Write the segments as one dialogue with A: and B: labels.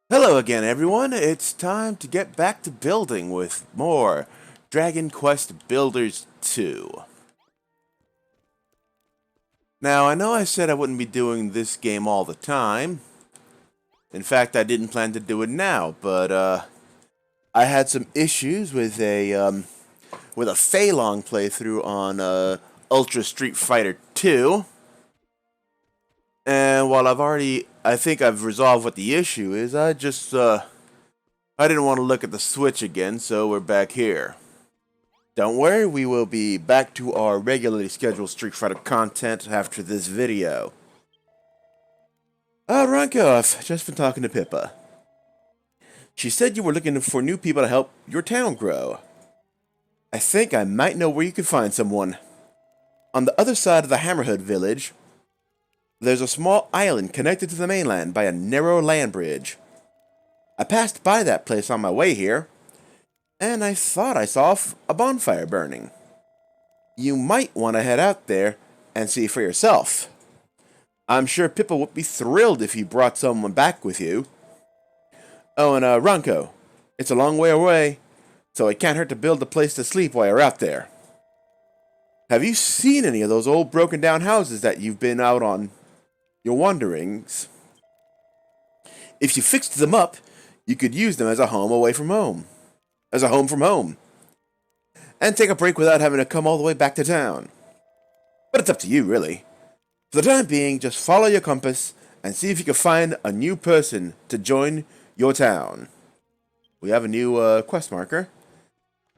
A: Hello again, everyone. It's time to get back to building with more Dragon Quest Builders 2. Now, I know I said I wouldn't be doing this game all the time. In fact, I didn't plan to do it now, but I had some issues with a Feilong playthrough on Ultra Street Fighter 2. And while I think I've resolved what the issue is, I didn't want to look at the Switch again, so we're back here. Don't worry, we will be back to our regularly scheduled Street Fighter content after this video. Ranko, I've just been talking to Pippa. She said you were looking for new people to help your town grow. I think I might know where you could find someone. On the other side of the Hammerhead village, there's a small island connected to the mainland by a narrow land bridge. I passed by that place on my way here, and I thought I saw a bonfire burning. You might want to head out there and see for yourself. I'm sure Pippa would be thrilled if you brought someone back with you. Oh, and Ranko, it's a long way away, so it can't hurt to build a place to sleep while you're out there. Have you seen any of those old broken down houses that you've been out on your wanderings? If you fixed them up, you could use them as a home away from home. As a home from home. And take a break without having to come all the way back to town. But it's up to you, really. For the time being, just follow your compass and see if you can find a new person to join your town. We have a new quest marker.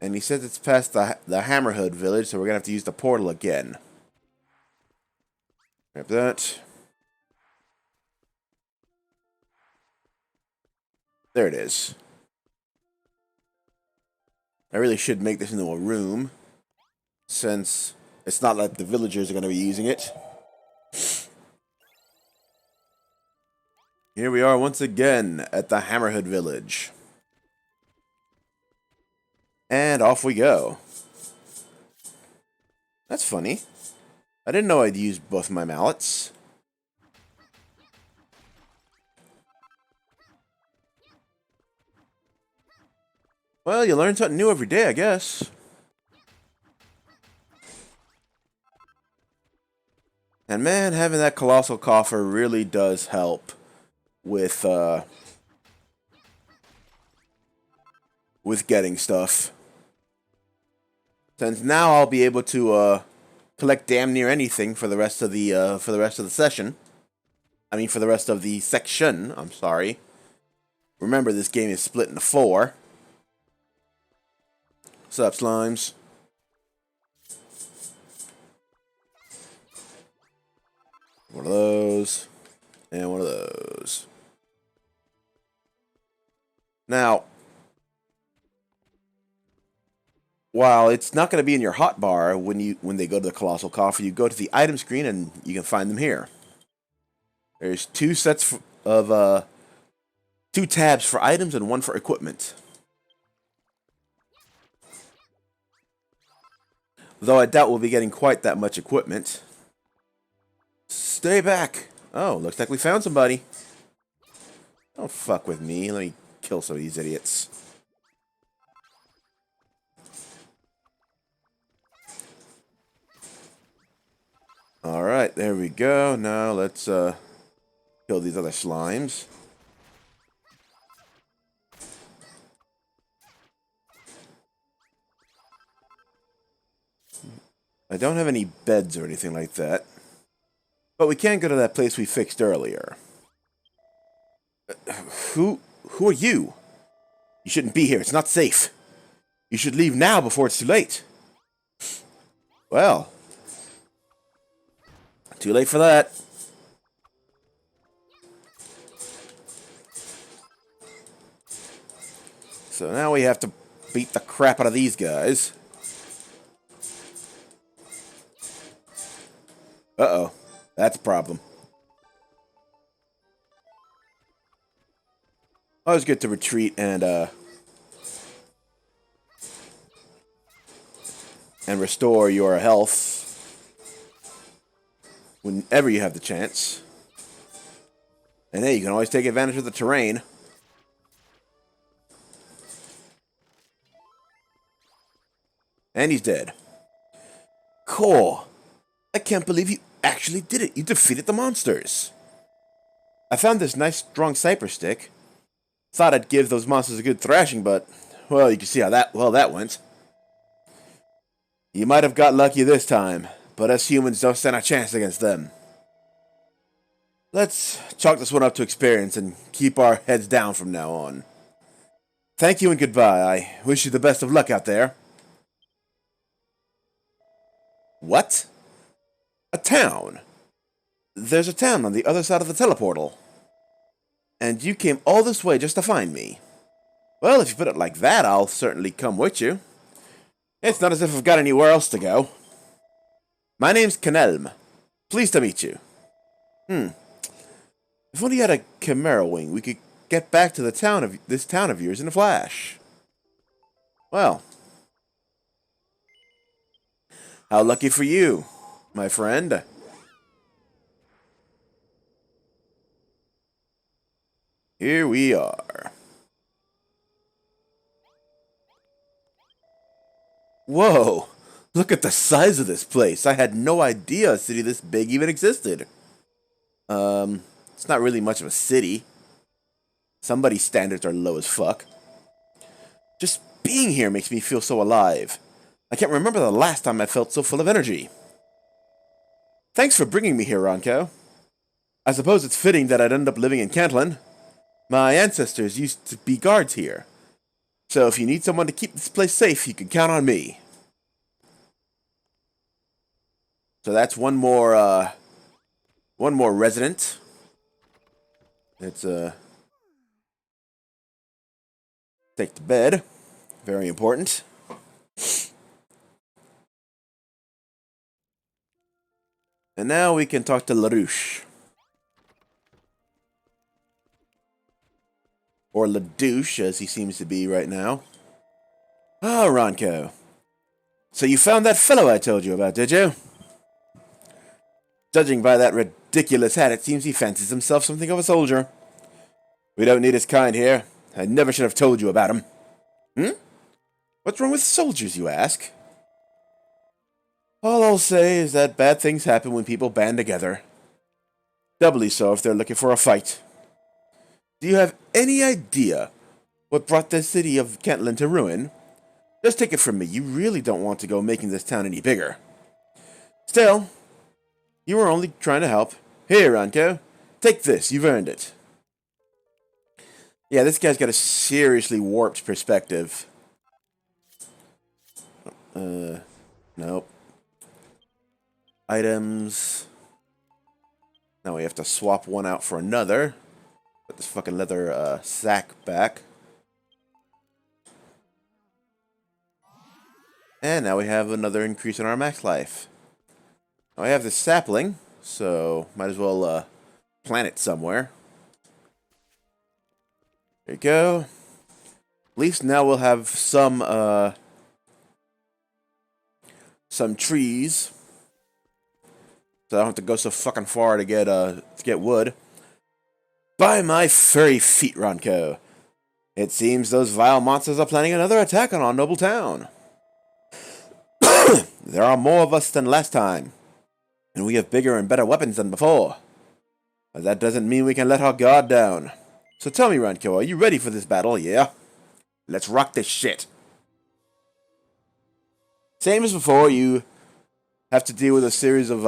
A: And he says it's past the Hammerhead village, so we're going to have to use the portal again. Grab that. There it is. I really should make this into a room, since it's not like the villagers are going to be using it. Here we are once again at the Hammerhead village. And off we go. That's funny. I didn't know I'd use both my mallets. Well, you learn something new every day, I guess. And man, having that colossal coffer really does help with getting stuff. Since now I'll be able to collect damn near anything for the rest of the session. I mean, for the rest of the section. I'm sorry. Remember, this game is split into 4. What's up, slimes? One of those. And one of those. Now, while it's not going to be in your hotbar when they go to the Colossal Coffer, you go to the item screen and you can find them here. There's 2 sets of 2 tabs for items and 1 for equipment. Though I doubt we'll be getting quite that much equipment. Stay back. Oh, looks like we found somebody. Don't fuck with me. Let me kill some of these idiots. Alright, there we go. Now let's kill these other slimes. I don't have any beds or anything like that. But we can go to that place we fixed earlier. Who are you? You shouldn't be here. It's not safe. You should leave now before it's too late. Well, too late for that. So now we have to beat the crap out of these guys. Uh-oh. That's a problem. Always good to retreat and restore your health whenever you have the chance. And hey, you can always take advantage of the terrain. And he's dead. Cool. I can't believe you actually did it. You defeated the monsters. I found this nice strong cypress stick. Thought I'd give those monsters a good thrashing, but, well, you can see how that went. You might have got lucky this time, but us humans don't stand a chance against them. Let's chalk this one up to experience and keep our heads down from now on. Thank you and goodbye. I wish you the best of luck out there. What? A town? There's a town on the other side of the teleportal. And you came all this way just to find me. Well, if you put it like that, I'll certainly come with you. It's not as if I've got anywhere else to go. My name's Canelm. Pleased to meet you. If only you had a chimera wing, we could get back to this town of yours in a flash. Well. How lucky for you, my friend. Here we are. Whoa! Look at the size of this place. I had no idea a city this big even existed. It's not really much of a city. Somebody's standards are low as fuck. Just being here makes me feel so alive. I can't remember the last time I felt so full of energy. Thanks for bringing me here, Ronco. I suppose it's fitting that I'd end up living in Cantlin. My ancestors used to be guards here. So if you need someone to keep this place safe, you can count on me. So that's one more resident. Let's take the bed. Very important. And now we can talk to LaRouche. Or LaDouche, as he seems to be right now. Ah, Ronco. So you found that fellow I told you about, did you? Judging by that ridiculous hat, it seems he fancies himself something of a soldier. We don't need his kind here. I never should have told you about him. What's wrong with soldiers, you ask? All I'll say is that bad things happen when people band together. Doubly so if they're looking for a fight. Do you have any idea what brought the city of Cantlin to ruin? Just take it from me, you really don't want to go making this town any bigger. Still, you were only trying to help. Here, Ronco, take this, you've earned it. Yeah, this guy's got a seriously warped perspective. Nope. Items. Now we have to swap one out for another. Put this fucking leather sack back. And now we have another increase in our max life. Now I have this sapling, so might as well plant it somewhere. There you go. At least now we'll have some trees. So I don't have to go so fucking far to get wood. By my furry feet, Ronco. It seems those vile monsters are planning another attack on our noble town. There are more of us than last time, and we have bigger and better weapons than before. But that doesn't mean we can let our guard down. So tell me, Ronco, are you ready for this battle, yeah? Let's rock this shit. Same as before, you have to deal with a series of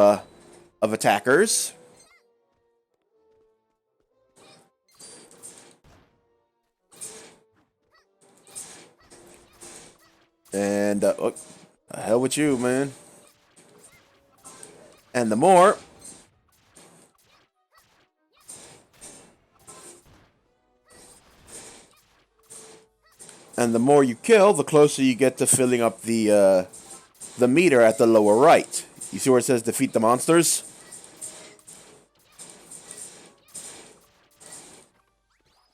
A: attackers. And, the hell with you, man. And the more you kill, the closer you get to filling up the meter at the lower right. You see where it says defeat the monsters?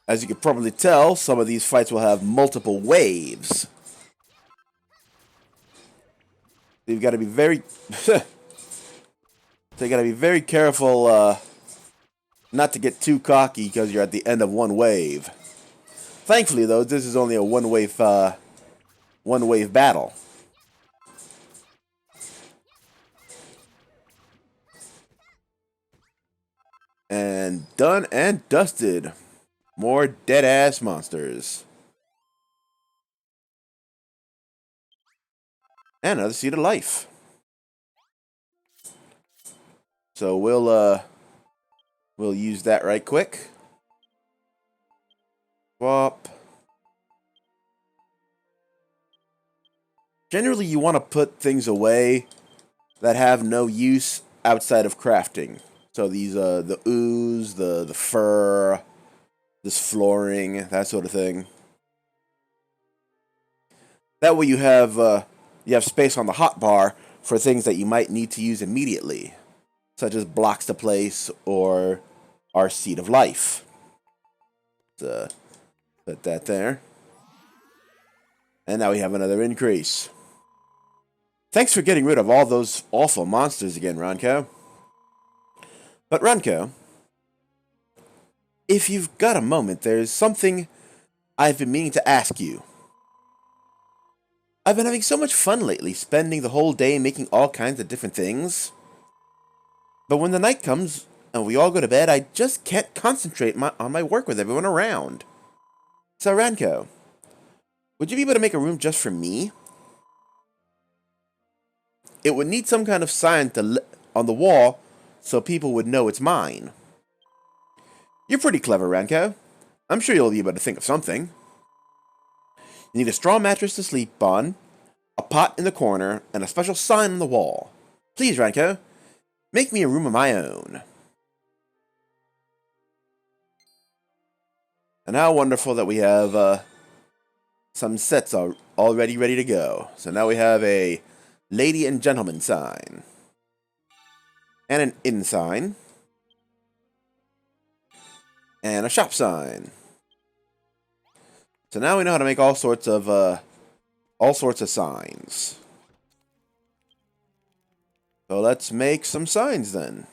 A: As you can probably tell, some of these fights will have multiple waves. You've got to be very... so you got to be very careful not to get too cocky because you're at the end of one wave. Thankfully, though, this is only a one-wave battle. And done and dusted. More dead-ass monsters. And another seed of life. So we'll use that right quick. Swap. Generally, you want to put things away that have no use outside of crafting. So these, the ooze, the fur, this flooring, that sort of thing. That way you have space on the hotbar for things that you might need to use immediately, such as blocks to place or our seed of life. So put that there. And now we have another increase. Thanks for getting rid of all those awful monsters again, Ronco. But Ronco, if you've got a moment, there's something I've been meaning to ask you. I've been having so much fun lately, spending the whole day making all kinds of different things. But when the night comes and we all go to bed, I just can't concentrate on my work with everyone around. So, Ranko, would you be able to make a room just for me? It would need some kind of sign on the wall so people would know it's mine. You're pretty clever, Ranko. I'm sure you'll be able to think of something. You need a straw mattress to sleep on, a pot in the corner, and a special sign on the wall. Please, Ranko, make me a room of my own. And how wonderful that we have some sets already ready to go. So now we have a lady and gentleman sign. And an inn sign. And a shop sign. So now we know how to make all sorts of signs. So let's make some signs then.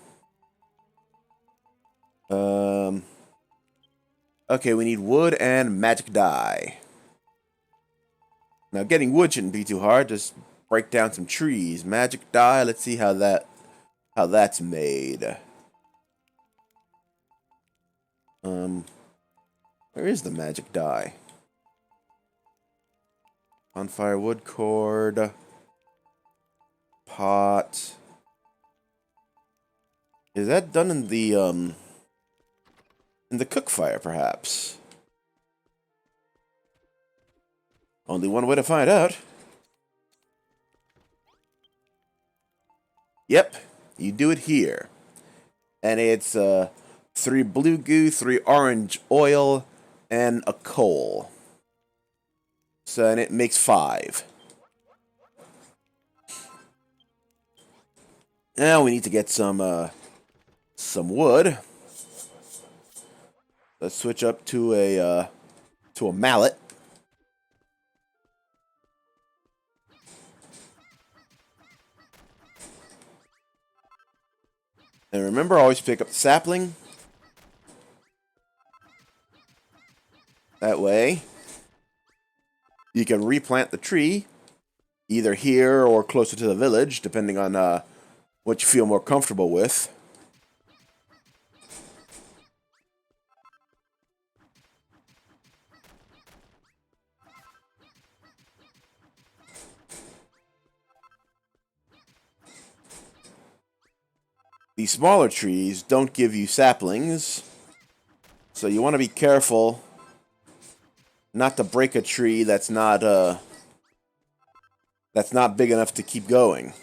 A: Okay, we need wood and magic dye. Now getting wood shouldn't be too hard. Just break down some trees. Magic dye. Let's see how that's made. Where is the magic dye? On firewood cord. Pot. Is that done in the cook fire, perhaps? Only one way to find out. Yep, you do it here. And it's 3 blue goo, 3 orange oil, and a coal. So, and it makes 5. Now we need to get some wood. Let's switch up to a mallet. And remember, always pick up the sapling. That way, you can replant the tree, either here or closer to the village, depending on what you feel more comfortable with. These smaller trees don't give you saplings, so you want to be careful not to break a tree that's not big enough to keep going.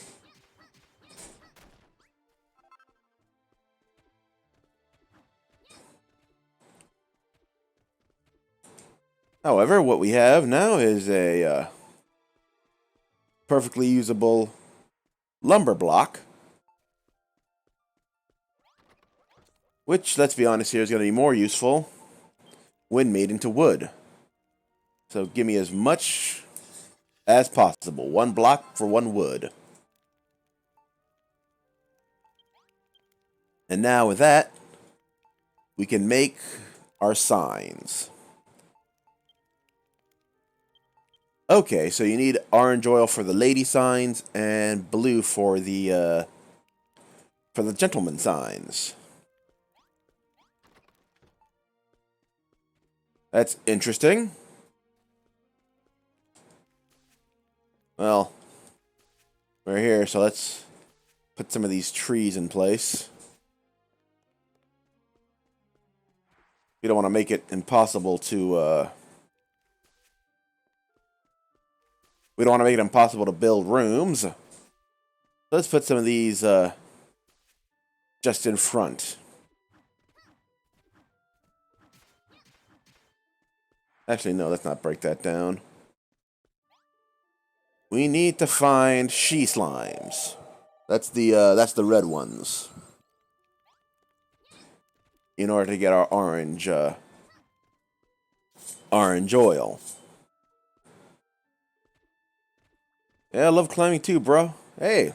A: However, what we have now is a perfectly usable lumber block, which, let's be honest here, is going to be more useful when made into wood. So give me as much as possible. 1 block for 1 wood. And now with that, we can make our signs. Okay, so you need orange oil for the lady signs and blue for the gentleman signs. That's interesting. Well, we're here, so let's put some of these trees in place. We don't want to make it impossible to, we don't want to make it impossible to build rooms. Let's put some of these, just in front. Actually, no, let's not break that down. We need to find she slimes. That's the red ones. In order to get our orange oil. Yeah, I love climbing too, bro. Hey.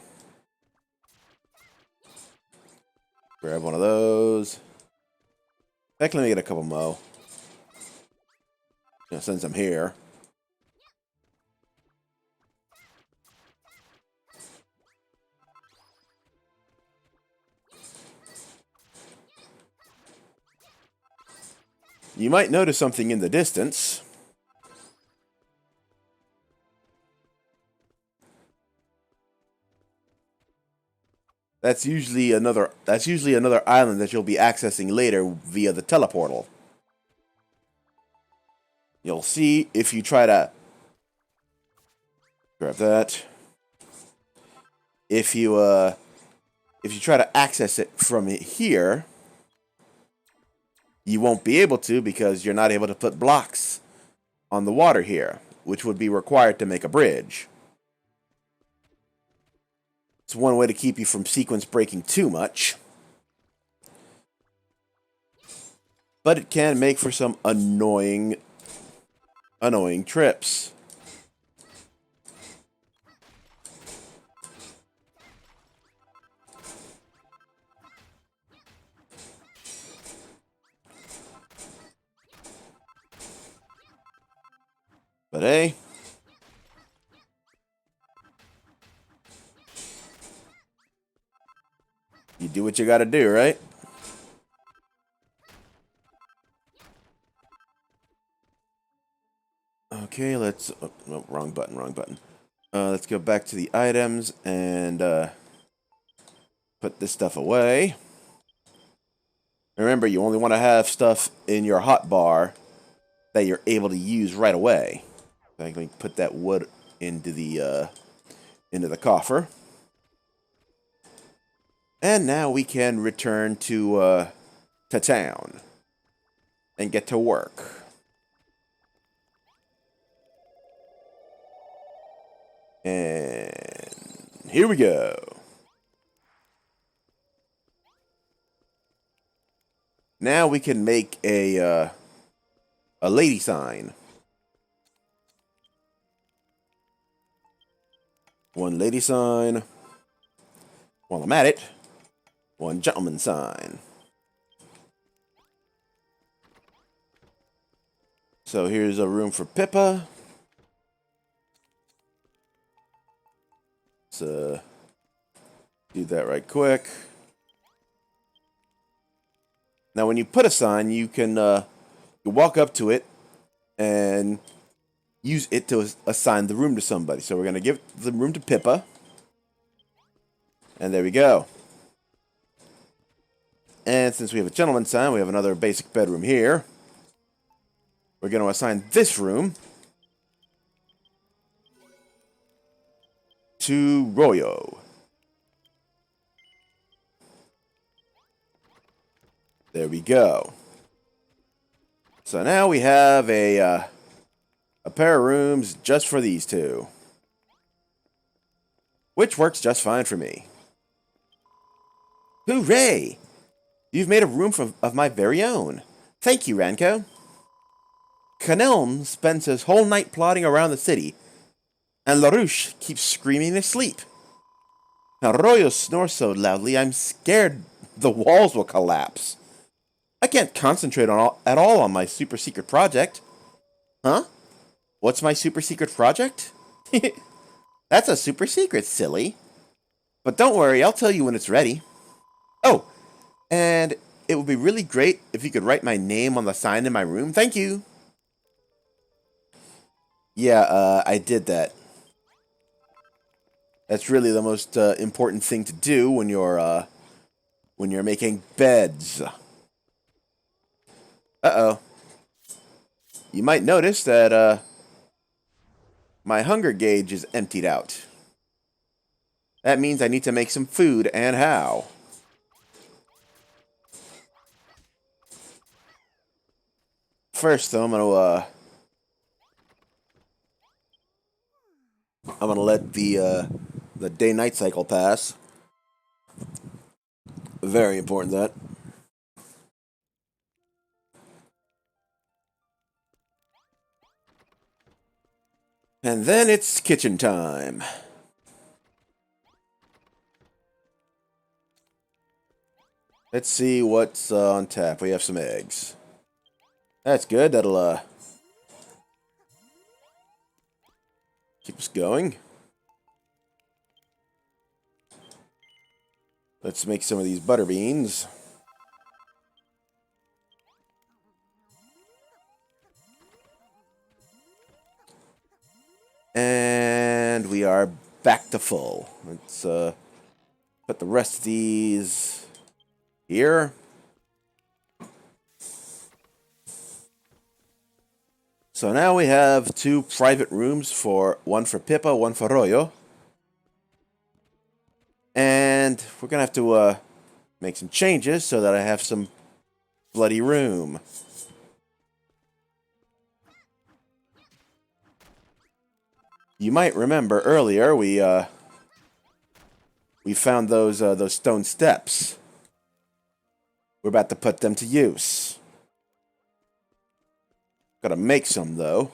A: Grab one of those. Heck, let me get a couple more. You know, since I'm here. You might notice something in the distance. That's usually another island that you'll be accessing later via the teleportal. You'll see if you try to grab that. If you try to access it from here, you won't be able to because you're not able to put blocks on the water here, which would be required to make a bridge. It's one way to keep you from sequence breaking too much. But it can make for some annoying trips. But hey, you do what you gotta do, right? Okay, let's... Oh, no, wrong button. Let's go back to the items and put this stuff away. Remember, you only want to have stuff in your hotbar that you're able to use right away. I'm going to put that wood into the coffer. And now we can return to town and get to work. And here we go. Now we can make a lady sign. One lady sign. While I'm at it, one gentleman sign. So here's a room for Pippa. Let's do that right quick. Now, when you put a sign, you can you walk up to it and use it to assign the room to somebody. So we're going to give the room to Pippa. And there we go. And since we have a gentleman sign, we have another basic bedroom here. We're going to assign this room to Royo. There we go. So now we have a pair of rooms just for these two. Which works just fine for me. Hooray! You've made a room of my very own. Thank you, Ranko. Canelm spends his whole night plodding around the city, and LaRouche keeps screaming in his sleep. Arroyo snores so loudly I'm scared the walls will collapse. I can't concentrate at all on my super secret project. Huh? What's my super secret project? That's a super secret, silly. But don't worry, I'll tell you when it's ready. Oh, and it would be really great if you could write my name on the sign in my room. Thank you. Yeah, I did that. That's really the most important thing to do when you're making beds. Uh-oh. You might notice that my hunger gauge is emptied out. That means I need to make some food, and how? First, though, I'm gonna let the day-night cycle pass. Very important that. And then it's kitchen time. Let's see what's on tap. We have some eggs. That's good. That'll keep us going. Let's make some of these butter beans. And we are back to full. Let's put the rest of these here. So now we have 2 private rooms, one for Pippa, one for Royo. And we're gonna have to make some changes so that I have some bloody room. You might remember earlier we found those stone steps. We're about to put them to use. Gotta make some though.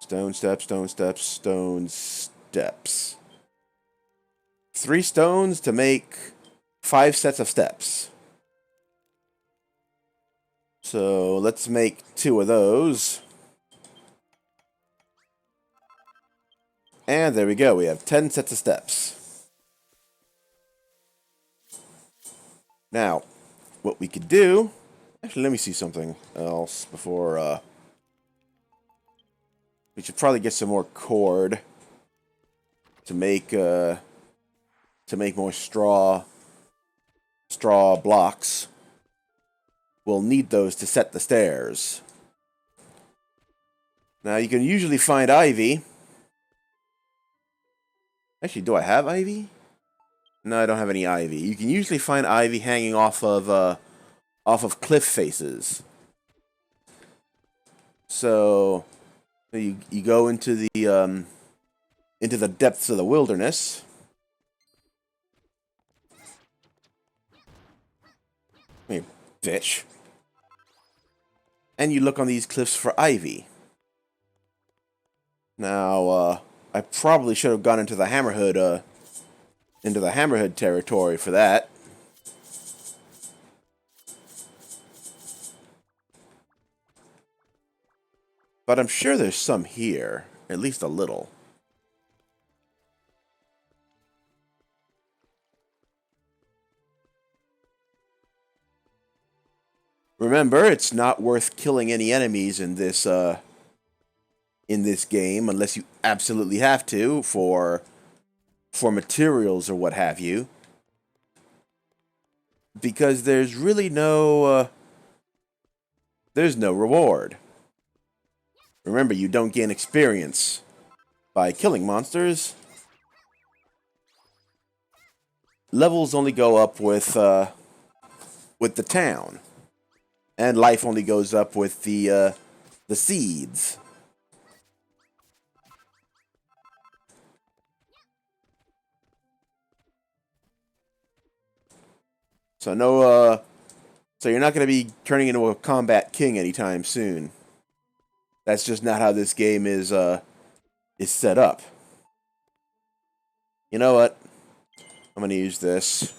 A: Stone steps, stone steps, stone steps. 3 stones to make 5 sets of steps. So let's make 2 of those. And there we go. We have 10 sets of steps. Now, what we could do... Actually, let me see something else before... we should probably get some more cord to make more straw blocks. We'll need those to set the stairs. Now, you can usually find ivy. Actually, do I have ivy? No, I don't have any ivy. You can usually find ivy hanging off of cliff faces. So you go into the depths of the wilderness. Hey, bitch. And you look on these cliffs for ivy. Now, I probably should have gone into the Hammerhood territory for that. But I'm sure there's some here, at least a little. Remember, it's not worth killing any enemies in this game unless you absolutely have to for materials or what have you. Because there's really no there's no reward. Remember, you don't gain experience by killing monsters. Levels only go up with the town. And life only goes up with the seeds. So so you're not going to be turning into a combat king anytime soon. That's just not how this game is set up. You know what? I'm going to use this.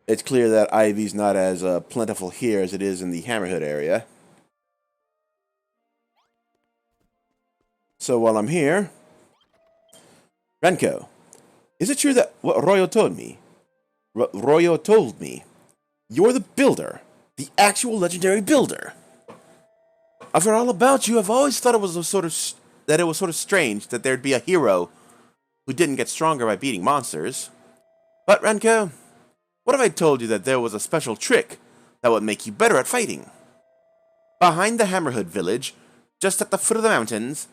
A: It's clear that ivy's not as plentiful here as it is in the Hammerhood area. So while I'm here... Renko, is it true that what Royo told me? Royo told me. You're the builder. The actual legendary builder. I've heard all about you. I've always thought it was sort of strange that there'd be a hero who didn't get stronger by beating monsters. But Renko, what if I told you that there was a special trick that would make you better at fighting? Behind the Hammerhood village, just at the foot of the mountains,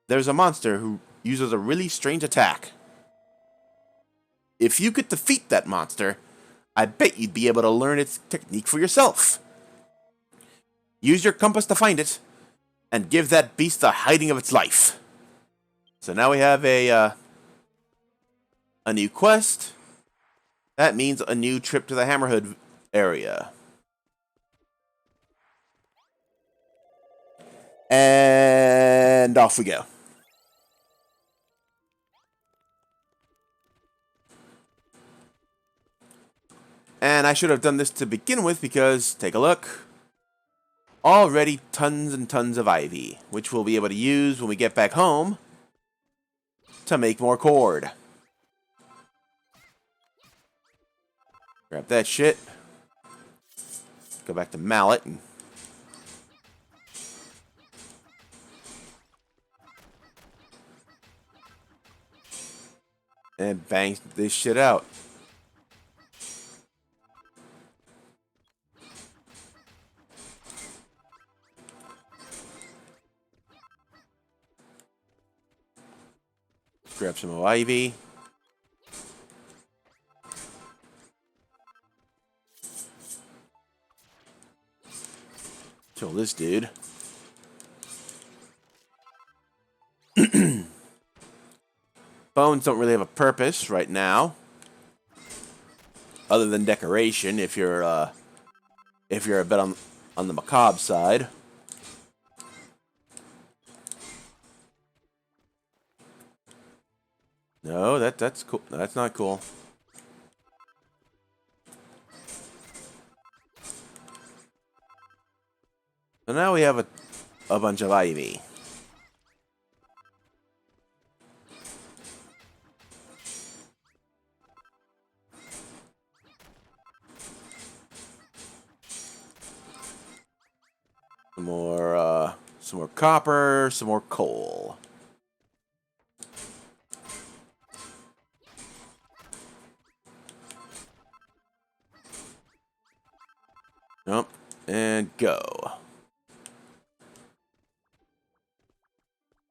A: there's a monster who uses a really strange attack. If you could defeat that monster, I bet you'd be able to learn its technique for yourself. Use your compass to find it, and give that beast the hiding of its life. So now we have a new quest. That means a new trip to the Hammerhood area. And off we go. And I should have done this to begin with because, take a look. Already tons and tons of ivy, which we'll be able to use when we get back home to make more cord. Grab that shit. Go back to Mallet and bang this shit out. Grab some more ivy. Kill this dude. Bones don't really have a purpose right now, other than decoration. If you're a bit on the macabre side. No, that's cool. That's not cool. So now we have a bunch of ivy. Some more copper, some more coal. Jump and go.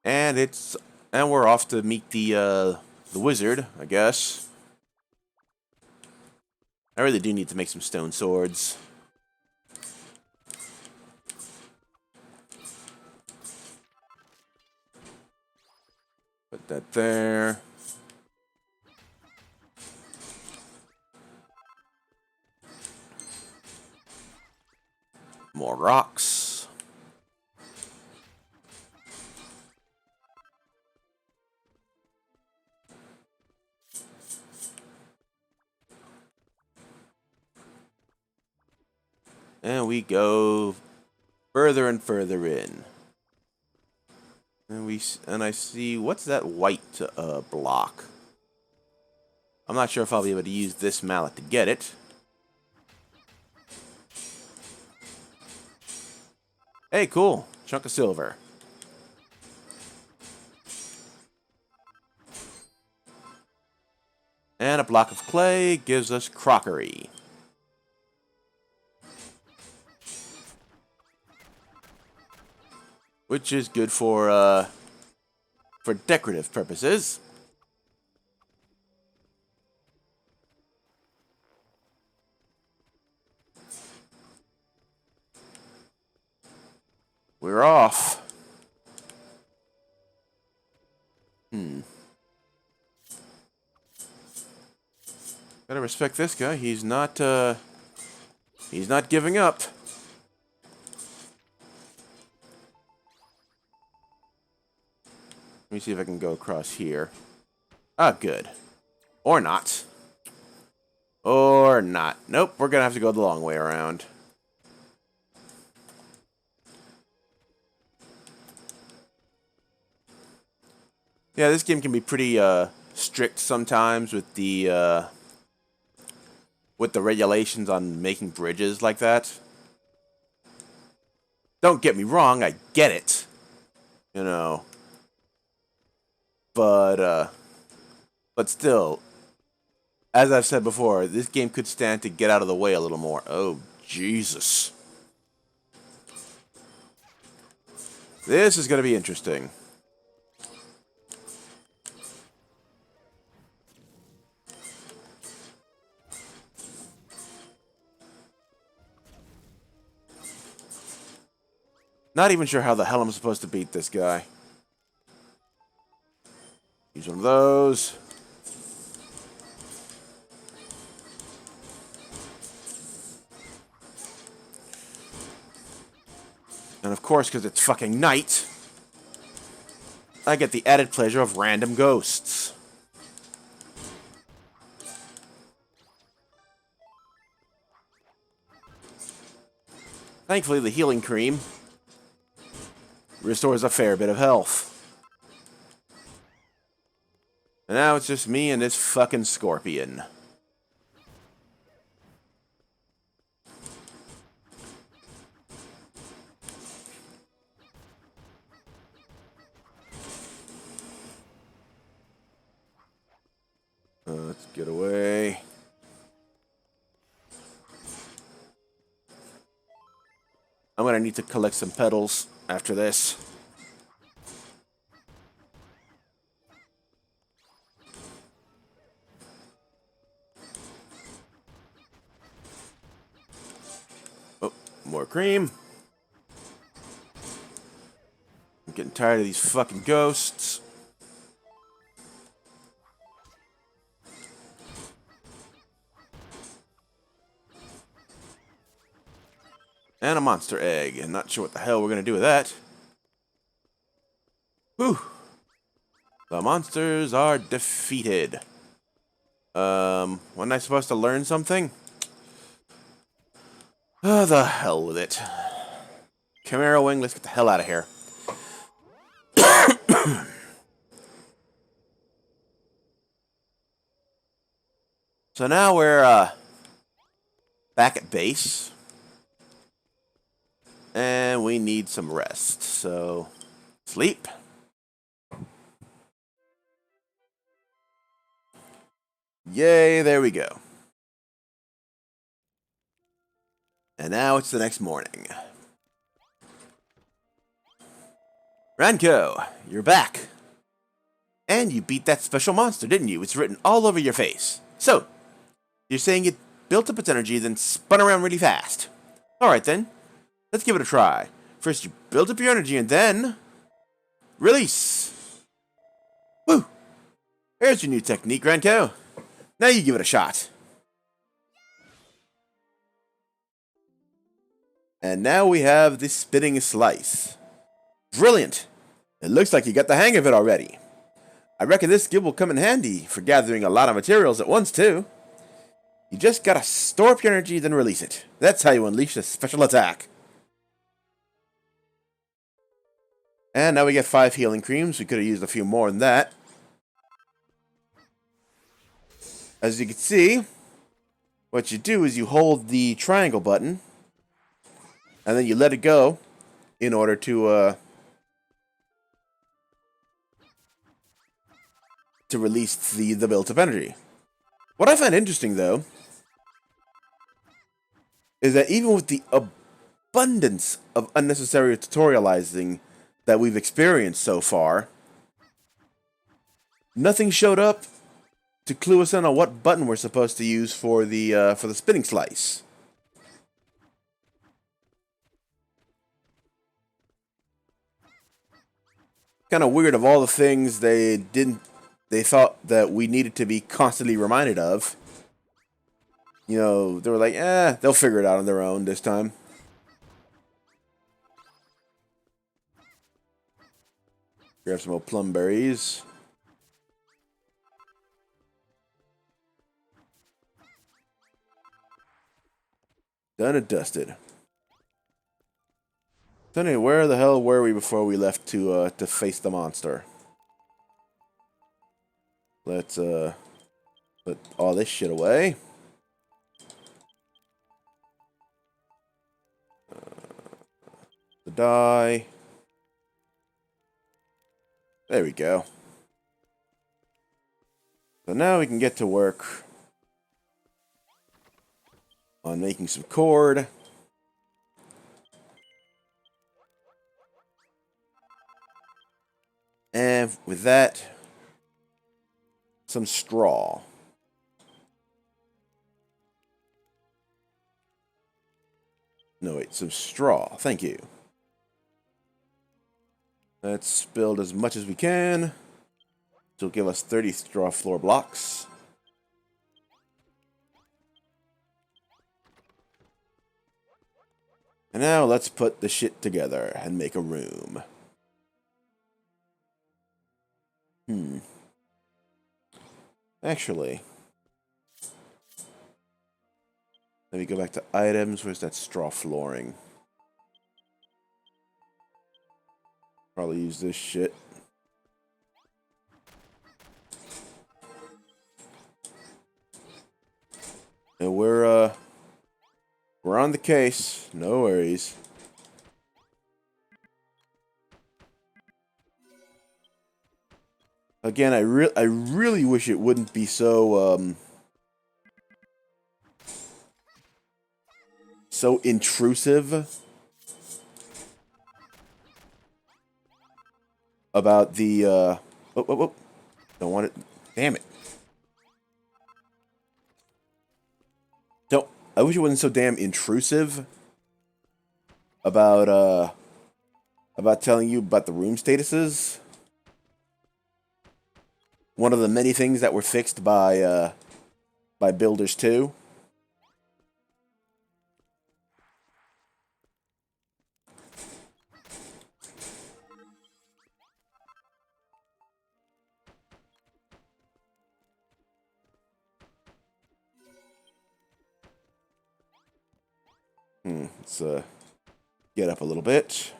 A: And we're off to meet the wizard, I guess. I really do need to make some stone swords. Put that there. More rocks. And we go further and further in. And I see, what's that white block? I'm not sure if I'll be able to use this mallet to get it. Hey, cool. Chunk of silver. And a block of clay gives us crockery. Which is good for decorative purposes. We're off. Gotta respect this guy. He's not giving up. Let me see if I can go across here. Ah, good. Or not. Or not. Nope, we're gonna have to go the long way around. Yeah, this game can be pretty strict sometimes with the regulations on making bridges like that. Don't get me wrong, I get it. You know. But still, as I've said before, this game could stand to get out of the way a little more. Oh, Jesus. This is going to be interesting. Not even sure how the hell I'm supposed to beat this guy. Use one of those. And of course, because it's fucking night, I get the added pleasure of random ghosts. Thankfully, the healing cream restores a fair bit of health. And now it's just me and this fucking scorpion. Let's get away. I'm gonna need to collect some petals after this. Oh, more cream. I'm getting tired of these fucking ghosts. And a monster egg. I'm not sure what the hell we're gonna do with that. Whew. The monsters are defeated. Wasn't I supposed to learn something? Oh, the hell with it. Chimera Wing, let's get the hell out of here. So now we're, back at base. And we need some rest, so sleep. Yay, there we go. And now it's the next morning. Ranko, you're back. And you beat that special monster, didn't you? It's written all over your face. So, you're saying it built up its energy, then spun around really fast. Alright then, let's give it a try. First you build up your energy and then... release! Woo! Here's your new technique, Ranko. Now you give it a shot. And now we have the spinning slice. Brilliant! It looks like you got the hang of it already. I reckon this skill will come in handy for gathering a lot of materials at once, too. You just gotta store up your energy, then release it. That's how you unleash a special attack. And now we get 5 healing creams. We could have used a few more than that. As you can see, what you do is you hold the triangle button, and then you let it go in order to release the built-up energy. What I find interesting, though, is that even with the abundance of unnecessary tutorializing that we've experienced so far, nothing showed up to clue us in on what button we're supposed to use for the spinning slice. Kind of weird of all the things they thought that we needed to be constantly reminded of. You know, they were like, they'll figure it out on their own this time. Grab some more plum berries. Done and dusted. So anyway, where the hell were we before we left to face the monster? Let's put all this shit away. The die. There we go. So now we can get to work on making some cord. And with that, some straw. No, wait, some straw. Thank you. Let's build as much as we can. Which will give us 30 straw floor blocks. And now let's put the shit together and make a room. Actually, let me go back to items. Where's that straw flooring? Probably use this shit. And we're on the case. No worries. Again, I really wish it wouldn't be so so intrusive about the don't want it. Damn it. Don't. I wish it wasn't so damn intrusive about telling you about the room statuses. One of the many things that were fixed by Builders 2. Let's get up a little bit.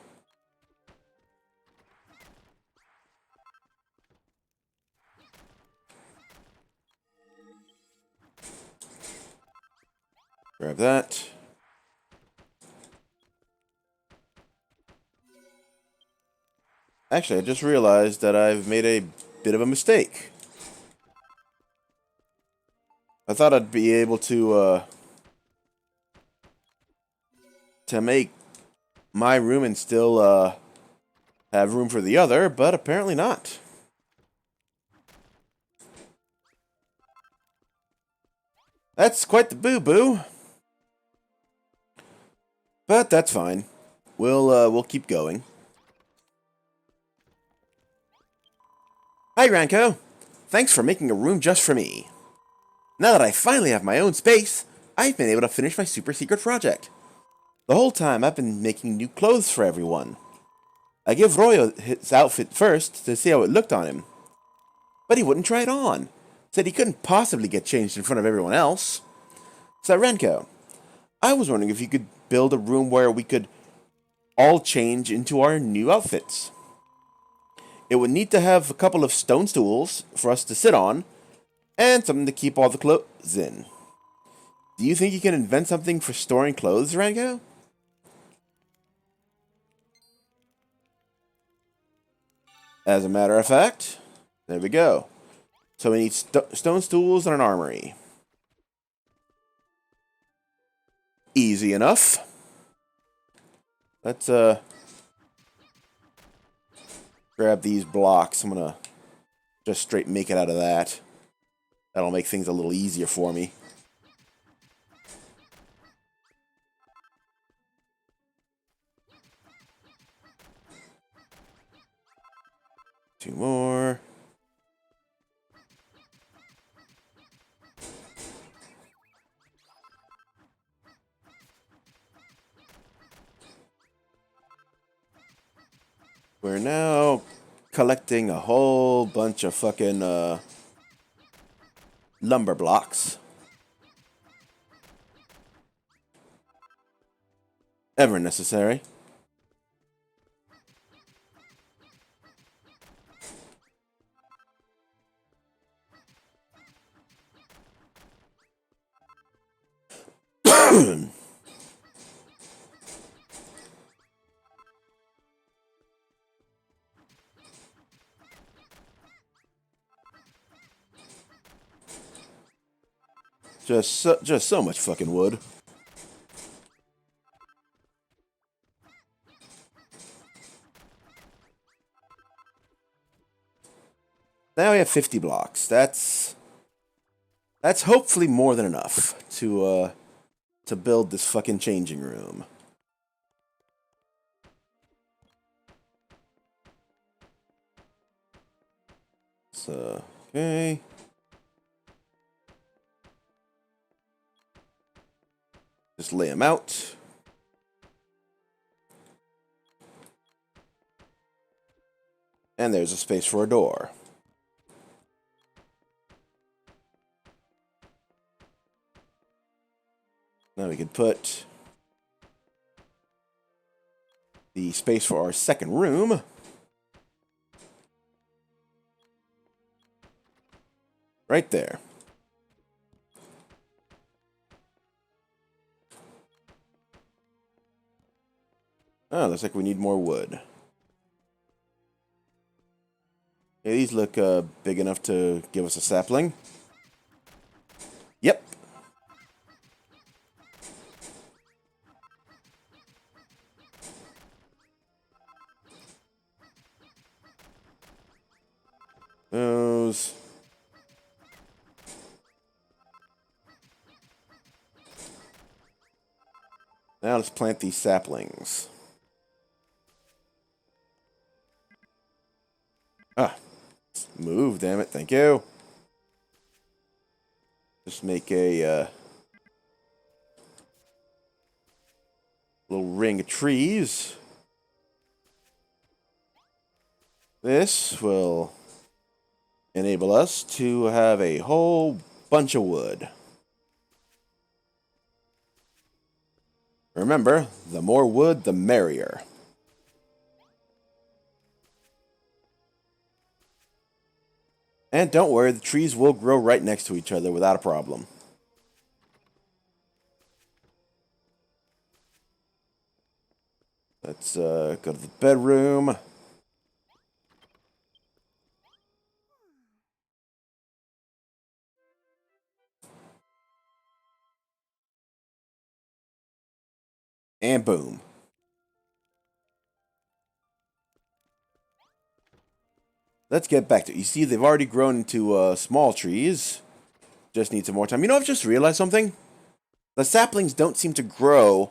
A: Grab that. Actually, I just realized that I've made a bit of a mistake. I thought I'd be able to make my room and still have room for the other, but apparently not. That's quite the boo-boo. But that's fine. We'll keep going. Hi, Ranko. Thanks for making a room just for me. Now that I finally have my own space, I've been able to finish my super secret project. The whole time I've been making new clothes for everyone. I gave Royo his outfit first to see how it looked on him. But he wouldn't try it on. Said he couldn't possibly get changed in front of everyone else. So Renko, I was wondering if you could build a room where we could all change into our new outfits. It would need to have a couple of stone stools for us to sit on, and something to keep all the clothes in. Do you think you can invent something for storing clothes, Rango? As a matter of fact, there we go. So we need stone stools and an armory. Easy enough. Let's grab these blocks. I'm gonna just straight make it out of that. That'll make things a little easier for me. Two more. We're now collecting a whole bunch of fucking lumber blocks. Ever necessary. Just so much fucking wood. Now we have 50 blocks. That's hopefully more than enough to build this fucking changing room. So, okay. Just lay them out. And there's a space for a door. Now we can put the space for our second room. Right there. Oh, looks like we need more wood. Yeah, these look big enough to give us a sapling. Yep. Those. Now let's plant these saplings. Ah. Move, damn it. Thank you. Just make a little ring of trees. This will enable us to have a whole bunch of wood. Remember, the more wood, the merrier. And don't worry, the trees will grow right next to each other without a problem. Let's go to the bedroom. And boom. Let's get back to it. You see, they've already grown into small trees. Just need some more time. You know, I've just realized something. The saplings don't seem to grow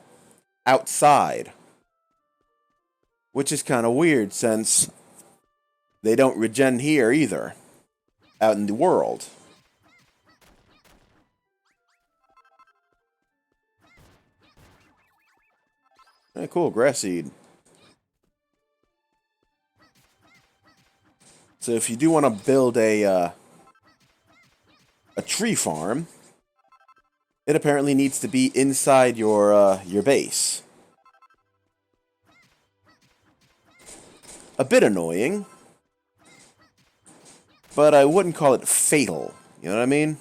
A: outside. Which is kind of weird, since they don't regen here either. Out in the world. Hey, cool, grass seed. So if you do want to build a tree farm, it apparently needs to be inside your base. A bit annoying, but I wouldn't call it fatal. You know what I mean?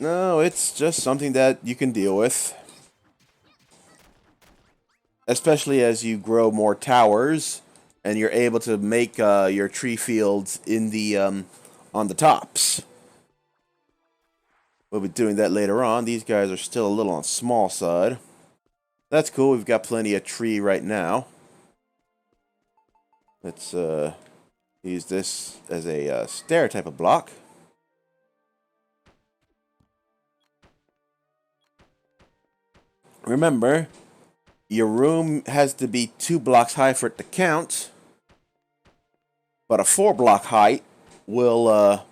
A: No, it's just something that you can deal with. Especially as you grow more towers, and you're able to make your tree fields in the on the tops. We'll be doing that later on. These guys are still a little on the small side. That's cool. We've got plenty of tree right now. Let's use this as a stair type of block. Remember, your room has to be 2 blocks high for it to count. But a 4-block height will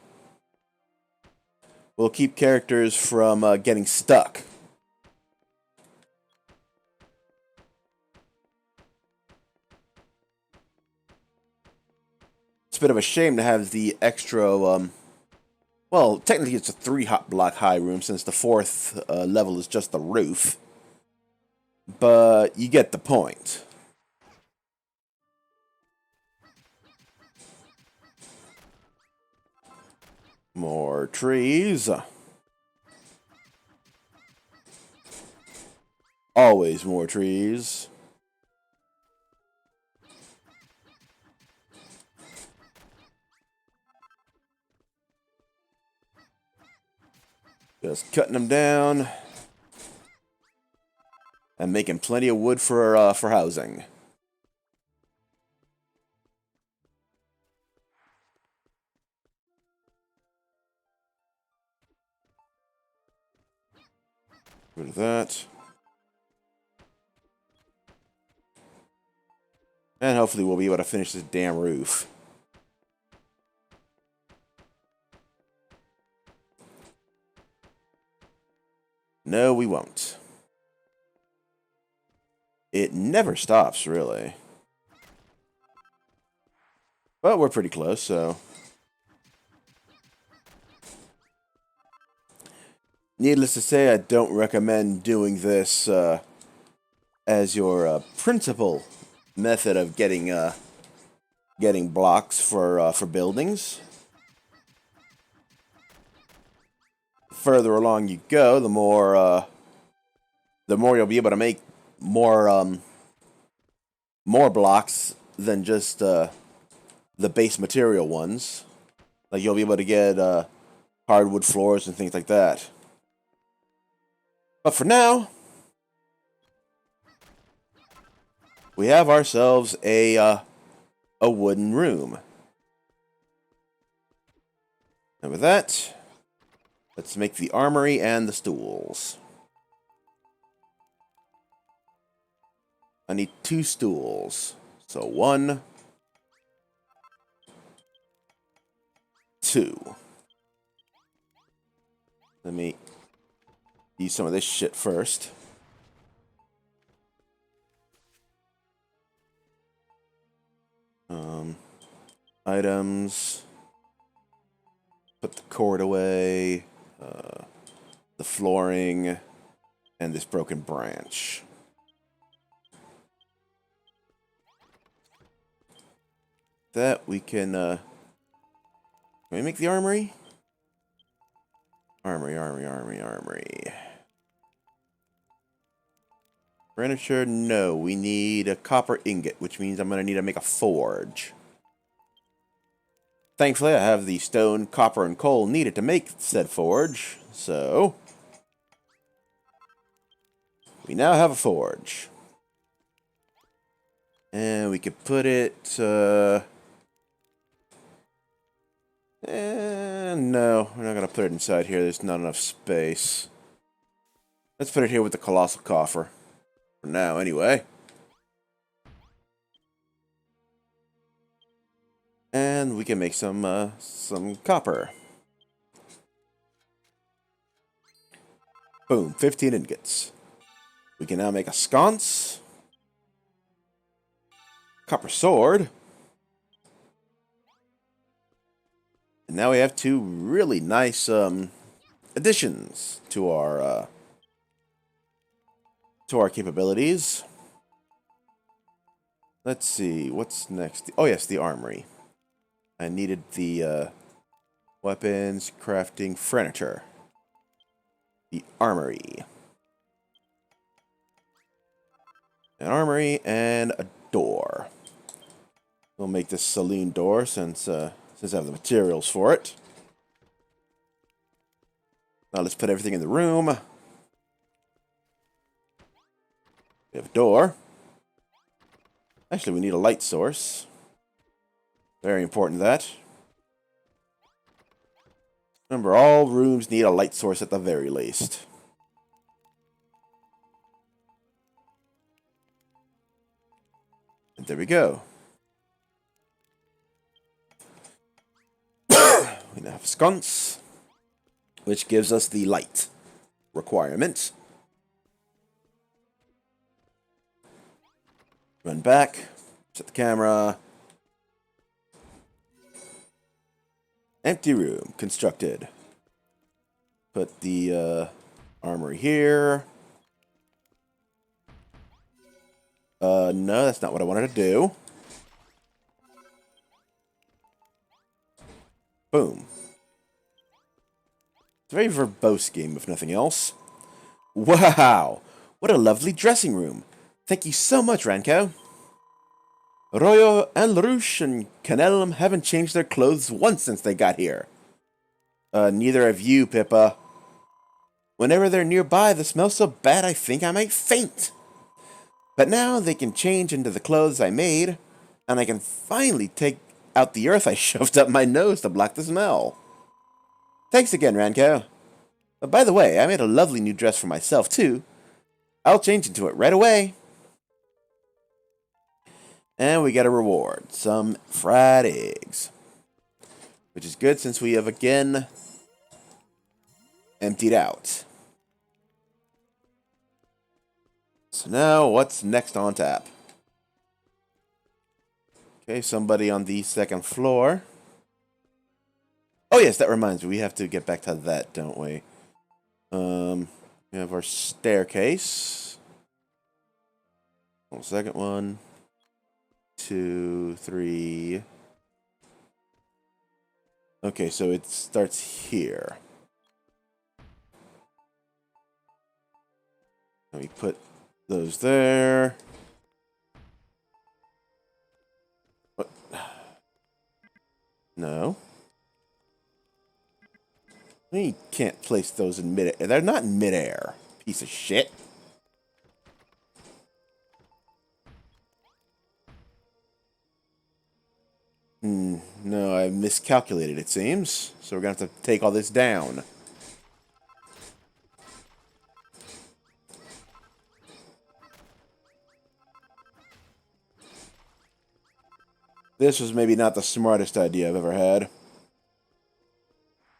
A: keep characters from getting stuck. It's a bit of a shame to have the extra, well, technically it's a 3-block high room since the 4th level is just the roof. But you get the point. More trees. Always more trees. Just cutting them down. And making plenty of wood for housing. Rid of that. And hopefully we'll be able to finish this damn roof. No, we won't. It never stops, really. But we're pretty close, so... Needless to say, I don't recommend doing this as your principal method of getting blocks for buildings. Further along you go, the more you'll be able to make more blocks than just the base material ones. Like you'll be able to get hardwood floors and things like that. But for now, we have ourselves a wooden room. And with that, let's make the armory and the stools. I need 2 stools. So 1, 2. Let me use some of this shit first. Items. Put the cord away. The flooring. And this broken branch. That we can we make the armory? Armory. Furniture, no. We need a copper ingot, which means I'm going to need to make a forge. Thankfully, I have the stone, copper, and coal needed to make said forge, so... we now have a forge. And we could put it, no, we're not going to put it inside here. There's not enough space. Let's put it here with the colossal coffer. For now, anyway. And we can make some copper. Boom, 15 ingots. We can now make a sconce. Copper sword. And now we have 2 really nice additions to our capabilities. Let's see, what's next? Oh yes, the armory. I needed the weapons, crafting, furniture. The armory. An armory and a door. We'll make this saloon door since I have the materials for it. Now let's put everything in the room. We have a door. Actually, we need a light source. Very important that. Remember, all rooms need a light source at the very least. And there we go. We now have a sconce, which gives us the light requirement. Run back, set the camera. Empty room constructed. Put the armory here. No, that's not what I wanted to do. Boom. It's a very verbose game, if nothing else. Wow! What a lovely dressing room. Thank you so much, Ranko. Royo and LaRouche and Canelum haven't changed their clothes once since they got here. Neither have you, Pippa. Whenever they're nearby, the smell's so bad I think I might faint. But now they can change into the clothes I made, and I can finally take out the earth I shoved up my nose to block the smell. Thanks again, Ranko. But by the way, I made a lovely new dress for myself, too. I'll change into it right away. And we get a reward. Some fried eggs. Which is good since we have again emptied out. So now, what's next on tap? Okay, somebody on the second floor. Oh yes, that reminds me. We have to get back to that, don't we? We have our staircase. Second one. 2, 3. Okay, so it starts here. Let me put those there. What? No. You can't place those in mid-air. They're not in mid-air. Piece of shit. No, I miscalculated, it seems. So we're going to have to take all this down. This was maybe not the smartest idea I've ever had. In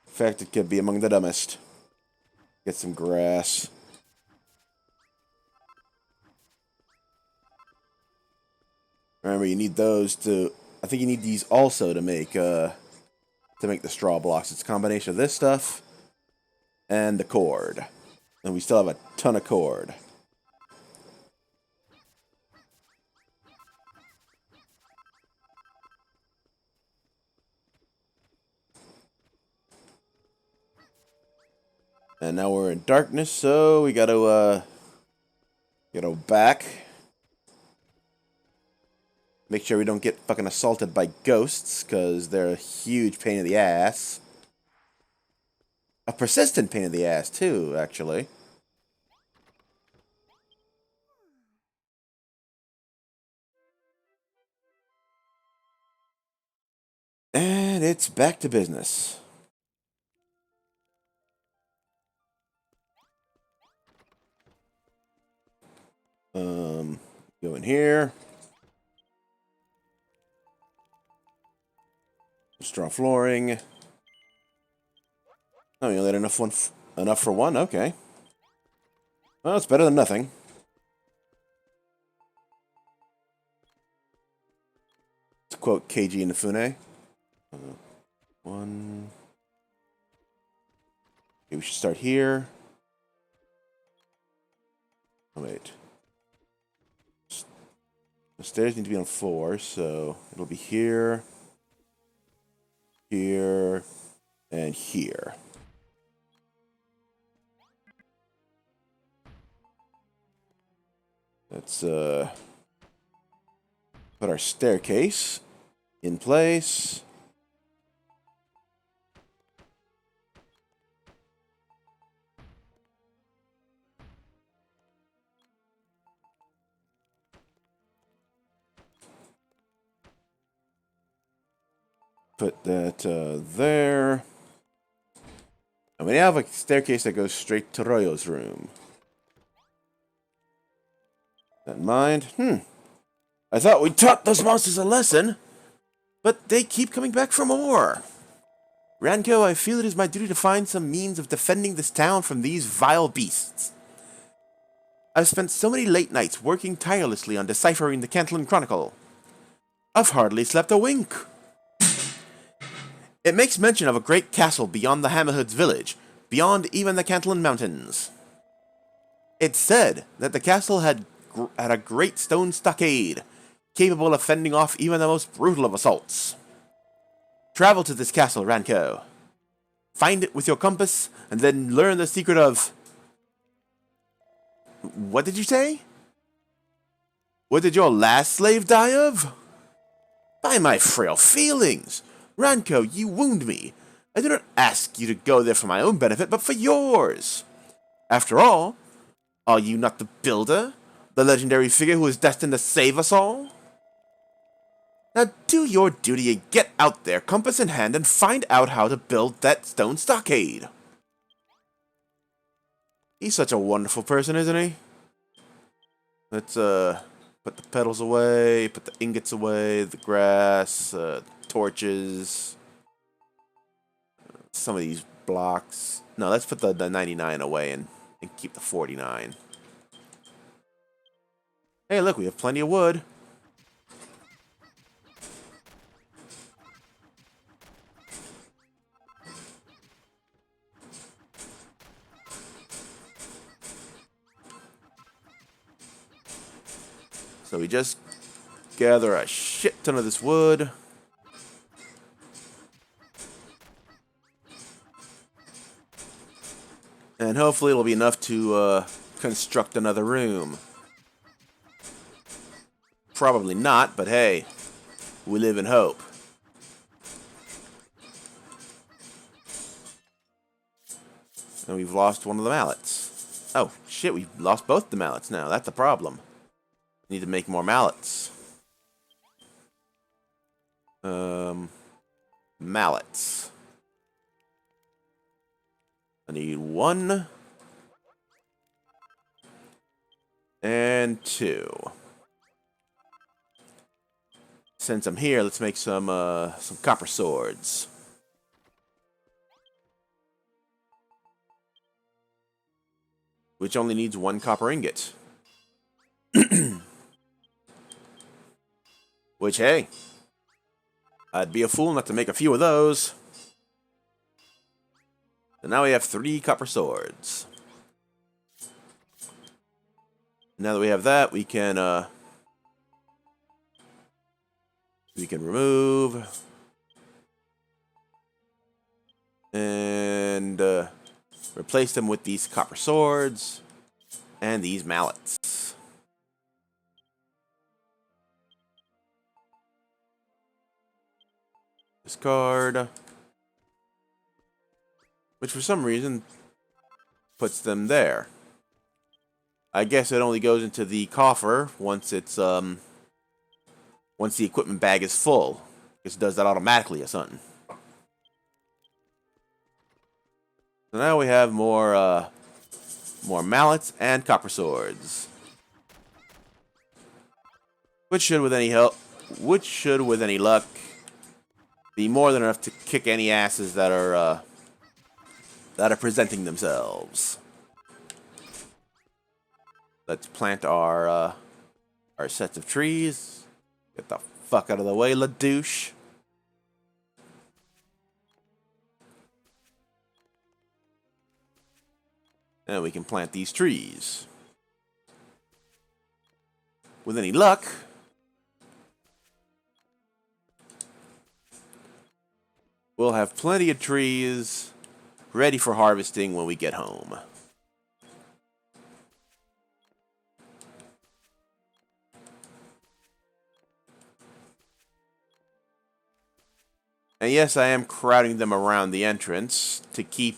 A: fact, it could be among the dumbest. Get some grass. Remember, you need those to... I think you need these also to make the straw blocks. It's a combination of this stuff and the cord. And we still have a ton of cord. And now we're in darkness, so we gotta go back. Make sure we don't get fucking assaulted by ghosts, because they're a huge pain in the ass. A persistent pain in the ass, too, actually. And it's back to business. Go in here. Straw flooring. Oh, you only had enough for one? Okay. Well, it's better than nothing. To quote Keiji Inafune. One. Okay, we should start here. Oh, wait. The stairs need to be on 4, so it'll be here, here, and here. Let's put our staircase in place. Put that there. And we now have a staircase that goes straight to Royo's room. That in mind. I thought we taught those monsters a lesson, but they keep coming back for more. Ranko, I feel it is my duty to find some means of defending this town from these vile beasts. I've spent so many late nights working tirelessly on deciphering the Cantlin Chronicle. I've hardly slept a wink. It makes mention of a great castle beyond the Hammerhood's village, beyond even the Cantlin Mountains. It's said that the castle had a great stone stockade, capable of fending off even the most brutal of assaults. Travel to this castle, Ranko. Find it with your compass, and then learn the secret of... What did you say? What did your last slave die of? By my frail feelings! Ranko, you wound me. I do not ask you to go there for my own benefit, but for yours. After all, are you not the builder? The legendary figure who is destined to save us all? Now do your duty and get out there, compass in hand, and find out how to build that stone stockade. He's such a wonderful person, isn't he? Let's, put the petals away, put the ingots away, the grass, torches, some of these blocks. No, let's put the 99 away and keep the 49. Hey, look, we have plenty of wood. So we just gather a shit ton of this wood. And hopefully it'll be enough to construct another room. Probably not, but hey, we live in hope. And we've lost one of the mallets. Oh, shit, we've lost both the mallets now. That's a problem. Need to make more mallets. Mallets. I need 1 and 2. Since I'm here, let's make some copper swords. Which only needs 1 copper ingot. Which, hey, I'd be a fool not to make a few of those. So now we have 3 copper swords. Now that we have that, we can remove and replace them with these copper swords and these mallets. Discard. Which for some reason puts them there. I guess it only goes into the coffer once it's once the equipment bag is full. It does that automatically or something. So now we have more mallets and copper swords. Which should with any luck be more than enough to kick any asses that are presenting themselves. Let's plant our sets of trees. Get the fuck out of the way, la douche. And we can plant these trees. With any luck, we'll have plenty of trees ready for harvesting when we get home. And yes, I am crowding them around the entrance to keep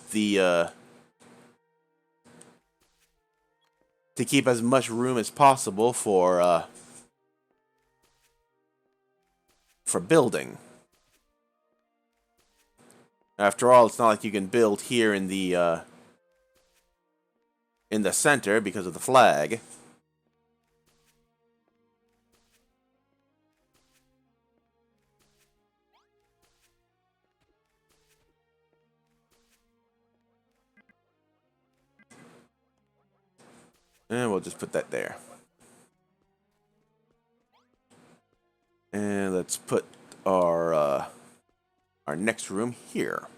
A: as much room as possible for building. After all, it's not like you can build here in the center because of the flag. And we'll just put that there. And let's put our next room here.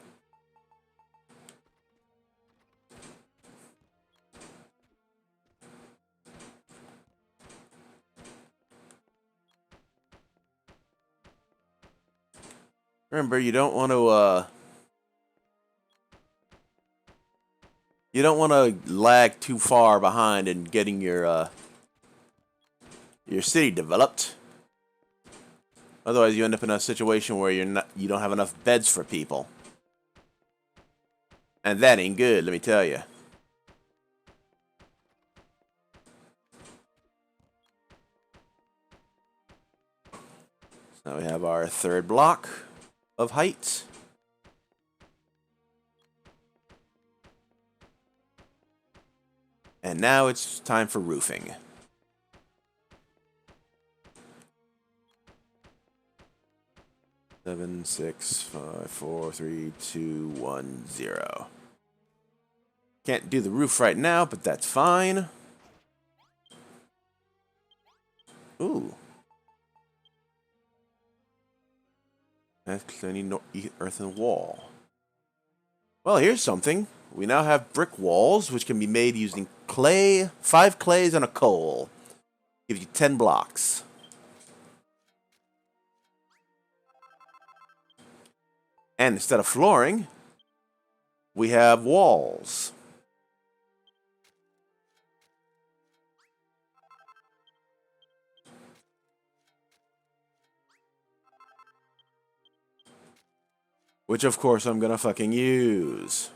A: Remember, you don't want to lag too far behind in getting your city developed. Otherwise, you end up in a situation where you don't have enough beds for people. And that ain't good, let me tell you. we have our third block of height. And now it's time for roofing. Seven, 6, 5, 4, 3, 2, 1, 0. Can't do the roof right now, but that's fine. Ooh. I need no earthen wall. Well, here's something. We now have brick walls, which can be made using clay, 5 clays and a coal. Gives you 10 blocks. And instead of flooring, we have walls. Which, of course, I'm gonna fucking use.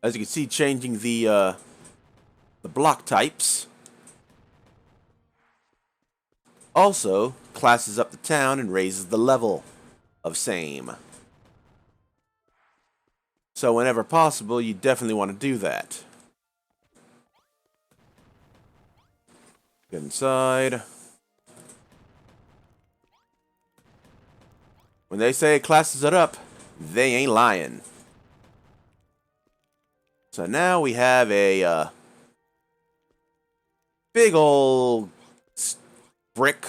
A: As you can see, changing the block types also classes up the town and raises the level of same. So whenever possible, you definitely want to do that. Get inside. When they say it classes it up, they ain't lying. So now we have a big old brick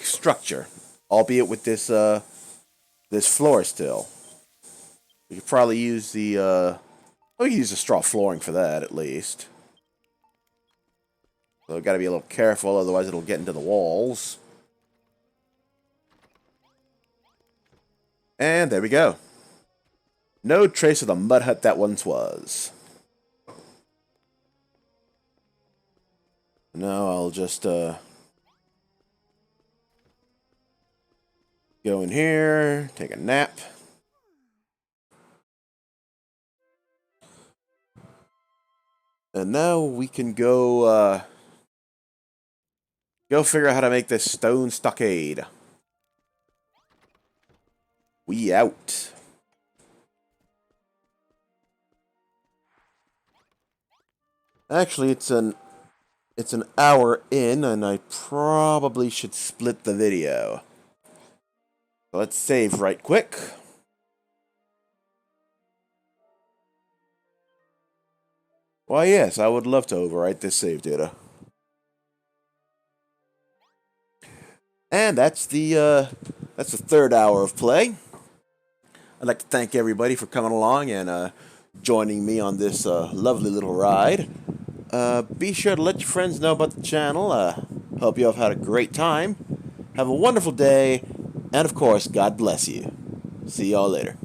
A: structure, albeit with this this floor still. We could probably use the we could use the straw flooring for that at least. So we've got to be a little careful, otherwise it'll get into the walls. And there we go. No trace of the mud hut that once was. Now I'll just go in here, take a nap. And now we can go figure out how to make this stone stockade. We out. Actually, it's an hour in, and I probably should split the video. So let's save right quick. Why, yes, I would love to overwrite this save data. And that's the third hour of play. I'd like to thank everybody for coming along and joining me on this lovely little ride. Be sure to let your friends know about the channel. Hope you have had a great time. Have a wonderful day. And of course, God bless you. See y'all later.